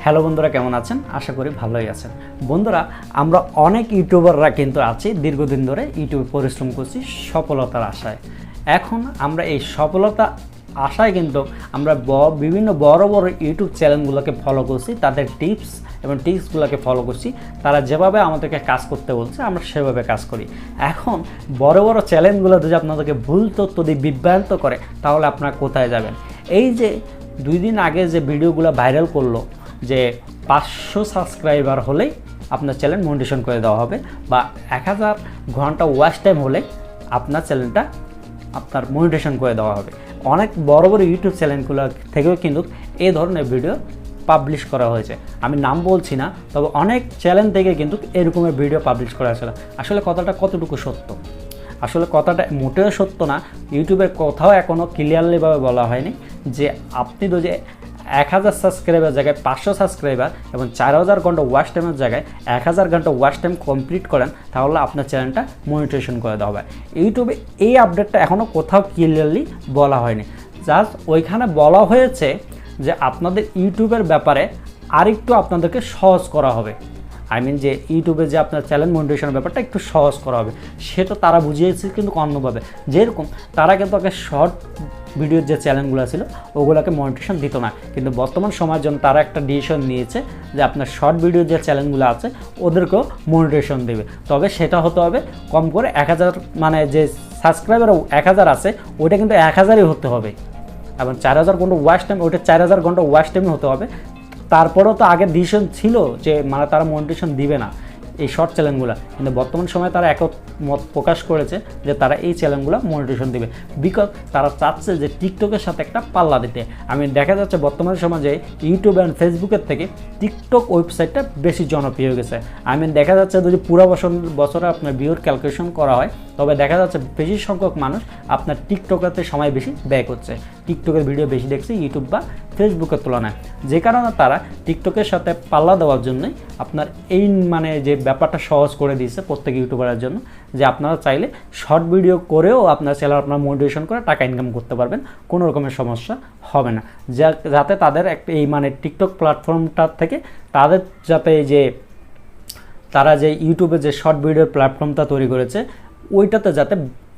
Hello বন্ধুরা, কেমন আছেন? আশা করি ভালোই আছেন। বন্ধুরা, আমরা অনেক ইউটিউবাররা কিন্তু আছি দীর্ঘদিন ধরে ইউটিউবে পরিশ্রম করছি সফলতার আশায়। এখন আমরা এই সফলতা আশায় কিন্তু আমরা বিভিন্ন বড় বড় ইউটিউব চ্যানেলগুলোকে ফলো করছি, তাদের টিপস এবং ট্রিক্সগুলোকে ফলো করছি। তারা যেভাবে আমাদেরকে কাজ করতে বলছে আমরা সেভাবে কাজ করি। এখন বড় বড় চ্যানেলগুলো যদি আপনাদেরকে ভুল তথ্য দিয়ে বিভ্রান্ত করে, তাহলে আপনারা কোথায় যাবেন? এই যে 2 দিন আগে যে ভিডিওগুলো ভাইরাল করলো যে 500 সাবস্ক্রাইবার হলেই আপনার চ্যানেল মনিটাইজেশন করে দেওয়া হবে, বা 1000 ঘন্টা ওয়াচ টাইম হলে আপনার চ্যানেলটা আপনার মনিটাইজেশন করে দেওয়া হবে। অনেক বড় বড় ইউটিউব চ্যানেলগুলো থেকেও কিন্তু এই ধরনের ভিডিও পাবলিশ করা হয়েছে। আমি নাম বলছি না, তবে অনেক চ্যানেল থেকে কিন্তু এরকমের ভিডিও পাবলিশ করা হয়েছিল। আসলে কথাটা কতটুকু সত্য? আসলে কথাটা মোটেও সত্য না। ইউটিউবের কোথাও এখনও ক্লিয়ারলিভাবে বলা হয়নি যে আপনি তো যে 1000 সাবস্ক্রাইবার জায়গায় 500 সাবস্ক্রাইবার এবং 4000 ঘন্টা ওয়াচ টাইমের জায়গায় 1000 ঘন্টা ওয়াচ টাইম কমপ্লিট করেন, তাহলে আপনার চ্যানেলটা মনিটাইজেশন করে দেওয়া হবে। ইউটিউবে এই আপডেটটা এখনও কোথাও ক্লিয়ারলি বলা হয়নি। জাস্ট ওইখানে বলা হয়েছে যে আপনাদের ইউটিউবের ব্যাপারে আরেকটু আপনাদেরকে সহজ করা হবে। যে ইউটিউবে যে আপনার চ্যানেল মনিটাইজেশনের ব্যাপারটা একটু সহজ করা হবে, সেটা তারা বুঝিয়েছে কিন্তু অন্যভাবে। যেরকম তারা কিন্তু আগে শর্ট ভিডিওর যে চ্যানেলগুলো ছিল ওগুলোকে মনিটাইজেশন দিত না, কিন্তু বর্তমান সময়ের জন্য তারা একটা ডিসিশন নিয়েছে যে আপনার শর্ট ভিডিওর যে চ্যানেলগুলো আছে ওদেরকেও মনিটাইজেশন দেবে। তবে সেটা হতে হবে কম করে 1000, মানে যে সাবস্ক্রাইবার 1000 আছে ওইটা কিন্তু 1000ই হতে হবে, এবং 4000 ঘন্টা ওয়াচ টাইম ওইটা 4000 ঘন্টা ওয়াচ টাইমই হতে হবে। তারপরেও তো আগে ডিসিশন ছিল যে তারা মনিটাইজেশন দিবে না এই শর্ট চ্যানেলগুলো, কিন্তু বর্তমান সময়ে তারা একমত প্রকাশ করেছে যে তারা এই চ্যানেলগুলো মনিটাইজেশন দিবে, বিকজ তারা চাচ্ছে যে টিকটকের সাথে একটা পাল্লা দিতে। দেখা যাচ্ছে বর্তমান সমাজে ইউটিউব অ্যান্ড ফেসবুকের থেকে টিকটক ওয়েবসাইটটা বেশি জনপ্রিয় হয়ে গেছে। দেখা যাচ্ছে যদি পুরো বছরে আপনার ভিউর ক্যালকুলেশন করা হয়, তবে দেখা যাচ্ছে বেশি সংখ্যক মানুষ আপনার টিকটকেতে সময় বেশি ব্যয় করছে, টিকটকের ভিডিও বেশি দেখছে ইউটিউব বা ফেসবুকের তুলনায়। যে কারণে তারা টিকটকের সাথে পাল্লা দেওয়ার জন্যই আপনার এই যে ব্যাপারটা সহজ করে দিয়েছে প্রত্যেক ইউটিউবারের জন্য, যে আপনারা চাইলে শর্ট ভিডিও করেও আপনার চ্যানেল আপনার মনিটাইজেশন করে টাকা ইনকাম করতে পারবেন, কোনো রকমের সমস্যা হবে না। যাতে তাদের একটা এই টিকটক প্ল্যাটফর্মটার থেকে তাদের যাতে তারা যে ইউটিউবে যে শর্ট ভিডিওর প্ল্যাটফর্মটা তৈরি করেছে ওইটাতে যাতে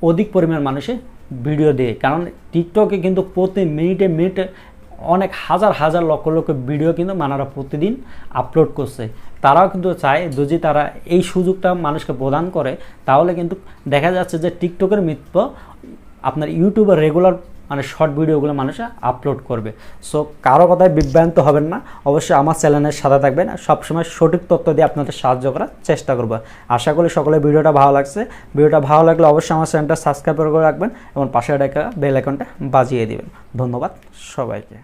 অধিক পরিমাণ মানুষে ভিডিও দেয়। কারণ টিকটকে কিন্তু প্রতি মিনিটে অনেক হাজার লক্ষ ভিডিও কিন্তু মানুষরা প্রতিদিন আপলোড করছে। তারাও কিন্তু চায় যদি তারা এই সুযোগটা মানুষকে প্রদান করে, তাহলে কিন্তু দেখা যাচ্ছে যে টিকটকের মৃত্যু আপনার ইউটিউবের রেগুলার শর্ট ভিডিওগুলো মানুষে আপলোড করবে। সো কারো কথায় বিভ্রান্ত হবেন না, অবশ্যই আমার চ্যানেলের সাথে থাকবেন, সবসময় সঠিক তথ্য দিয়ে আপনাদের সাহায্য করার চেষ্টা করবো। আশা করি সকলের ভিডিওটা ভালো লাগছে। ভিডিওটা ভালো লাগলে অবশ্যই আমার চ্যানেলটা সাবস্ক্রাইব করে রাখবেন এবং পাশে রাখা বেল আইকনটা বাজিয়ে দিবেন। ধন্যবাদ সবাইকে।